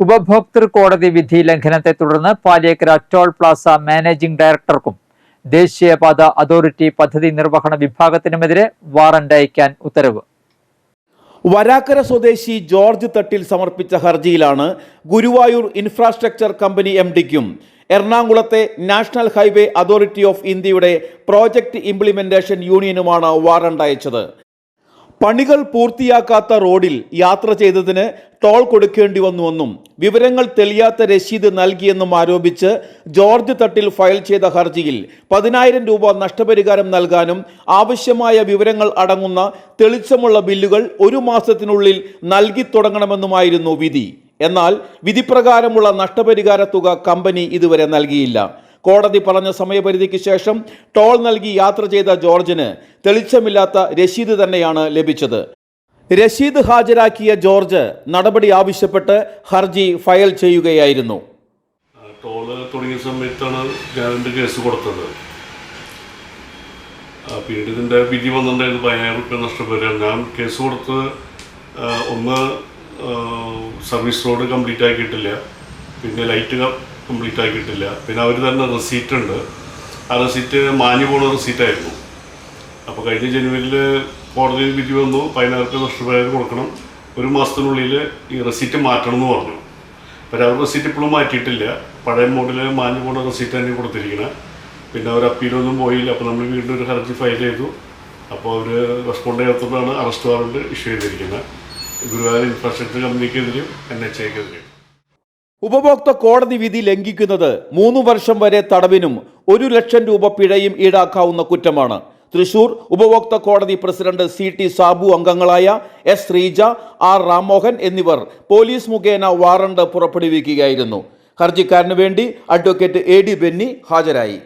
ഉപഭോക്തൃ കോടതി വിധി ലംഘനത്തെ തുടർന്ന് പാലിയേക്കര ടോൾ പ്ലാസ മാനേജിംഗ് ഡയറക്ടർക്കും ദേശീയപാത അതോറിറ്റി പദ്ധതി നിർവഹണ വിഭാഗത്തിനുമെതിരെ വാറന്റ് അയക്കാൻ ഉത്തരവ്. വരാക്കര സ്വദേശി ജോർജ് തട്ടിൽ സമർപ്പിച്ച ഹർജിയിലാണ് ഗുരുവായൂർ ഇൻഫ്രാസ്ട്രക്ചർ കമ്പനി എംഡിക്കും എറണാകുളത്തെ നാഷണൽ ഹൈവേ അതോറിറ്റി ഓഫ് ഇന്ത്യയുടെ പ്രോജക്ട് ഇംപ്ലിമെന്റേഷൻ യൂണിയനുമാണ് വാറന്റ് അയച്ചത്. പണികൾ പൂർത്തിയാക്കാത്ത റോഡിൽ യാത്ര ചെയ്തതിന് ടോൾ കൊടുക്കേണ്ടി വന്നുവെന്നും വിവരങ്ങൾ തെളിയാത്ത രസീത് നൽകിയെന്നും ആരോപിച്ച് ജോർജ് തട്ടിൽ ഫയൽ ചെയ്ത ഹർജിയിൽ 10,000 രൂപ നഷ്ടപരിഹാരം നൽകാനും ആവശ്യമായ വിവരങ്ങൾ അടങ്ങുന്ന തെളിച്ചമുള്ള ബില്ലുകൾ 1 മാസത്തിനുള്ളിൽ നൽകി തുടങ്ങണമെന്നുമായിരുന്നു വിധി. എന്നാൽ വിധിപ്രകാരമുള്ള നഷ്ടപരിഹാര തുക കമ്പനി ഇതുവരെ നൽകിയില്ല. കോടതി പറഞ്ഞ സമയപരിധിക്ക് ശേഷം ടോൾ നൽകി യാത്ര ചെയ്ത ജോർജിന് തെളിച്ചമില്ലാത്ത രസീത് തന്നെയാണ് ലഭിച്ചത്. രസീത് ഹാജരാക്കിയ ജോർജ് നടപടി ആവശ്യപ്പെട്ട് ഹർജി ഫയൽ ചെയ്യുകയായിരുന്നു. ടോള് തുടങ്ങിയ സമയത്താണ് ഞാൻ കേസ് കൊടുത്തത്. പിന്നീട് ഇതിൻ്റെ വിധി വന്നിട്ടുണ്ടായിരുന്നു 10,000 രൂപ നഷ്ടപരിഹാരം. ഞാൻ കേസ് കൊടുത്തത് ഒന്ന് സർവീസ് റോഡ് കംപ്ലീറ്റ് ആക്കിയിട്ടില്ല, പിന്നെ ലൈറ്റ് കംപ്ലീറ്റ് ആക്കിയിട്ടില്ല, പിന്നെ അവർ തന്നെ റെസീറ്റ് ഉണ്ട്. ആ റെസീറ്റ് മാഞ്ഞു പോകുന്ന റെസീറ്റായിരുന്നു. അപ്പോൾ കഴിഞ്ഞ ജനുവരിയിൽ കോടതി വിധി വന്നു, 10,000 രൂപ നഷ്ടപരിഹാരം കൊടുക്കണം, 1 മാസത്തിനുള്ളിൽ ഈ റെസീറ്റ് മാറ്റണം എന്ന് പറഞ്ഞു. പക്ഷേ അവർ റെസീറ്റ് ഇപ്പോഴും മാറ്റിയിട്ടില്ല. പഴയ മോഡൽ മാഞ്ഞു പോകുന്ന റെസീറ്റ് തന്നെ കൊടുത്തിരിക്കുന്നത്. പിന്നെ അവർ അപ്പീലൊന്നും പോയില്ല. അപ്പോൾ നമ്മൾ വീണ്ടും ഒരു ഹർജി ഫയൽ ചെയ്തു. അപ്പോൾ അവർ റെസ്പോണ്ട് ചെയ്യാത്തതാണ് അറസ്റ്റ് വാറണ്ട് ഇഷ്യൂ ചെയ്തിരിക്കുന്നത്. ഗുരുവായൂർ ഇൻഫ്രാസ്ട്രക്ചർ കമ്പനിക്കെതിരെയും NHAയ്ക്കെതിരെയും. ഉപഭോക്തൃ കോടതി വിധി ലംഘിക്കുന്നത് 3 വർഷം വരെ തടവിനും 1 ലക്ഷം രൂപ പിഴയും ഈടാക്കാവുന്ന കുറ്റമാണ്. തൃശൂർ ഉപഭോക്തൃ കോടതി പ്രസിഡന്റ് CT സാബു അംഗങ്ങളായ S ശ്രീജ, R രാമോഹൻ എന്നിവർ പോലീസ് മുഖേന വാറണ്ട് പുറപ്പെടുവിക്കുകയായിരുന്നു. ഹർജിക്കാരന് വേണ്ടി അഡ്വക്കേറ്റ് AD ബെന്നി ഹാജരായി.